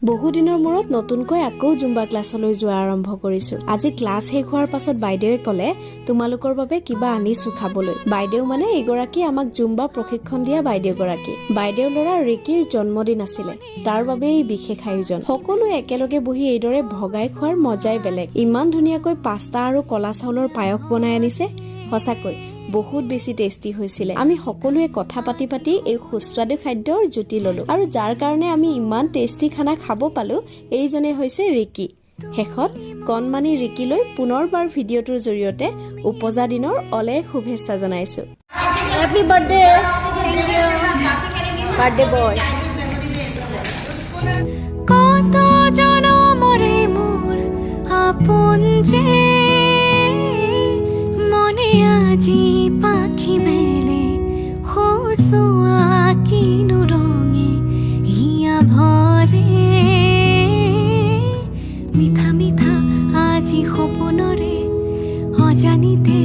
বহুদিনৰ মূৰত নতুনকৈ আকৌ জুম্বা ক্লাছলৈ যোৱা আৰম্ভ কৰিছো। আজি ক্লাছ শেষ হোৱাৰ পাছত বাইদেৱে ক'লে তোমালোকৰ বাবে কিবা আনিছো খাবলৈ। বাইদেউ মানে এইগৰাকী আমাক জুম্বা প্ৰশিক্ষণ দিয়া বাইদেউগৰাকী। বাইদেউ ল'ৰা ৰিকিৰ জন্মদিন আছিলে, তাৰ বাবে এই বিশেষ আয়োজন। সকলোৱে একেলগে বহি এইদৰে ভগাই খোৱাৰ মজাই বেলেগ। ইমান ধুনীয়াকৈ পাস্তা আৰু কলা চাউলৰ পায়স বনাই আনিছে, সঁচাকৈ বহুত বেছি টেষ্টি হৈছিলে। আমি সকলোৱে কথা পাতি পাতি এই সুস্বাদু খাদ্যৰ জুতি ললো আৰু যাৰ কাৰণে আমি ইমান টেষ্টি খানা খাব পালো এইজনে হৈছে ৰিকি। শেষত কণমানি ৰিকিলৈ পুনৰবাৰ ভিডিঅ'টোৰ জৰিয়তে উপজা দিনৰ অলেখ শুভেচ্ছা জনাইছো। Happy birthday. Thank you birthday boy. কত জনমৰে মোৰ আপোন যে মনে আজি পাখি মেলে হসুয়া কিনো ৰঙে হিয়া ভৰে মিঠা মিঠা আজি সপোনৰে অজানিতে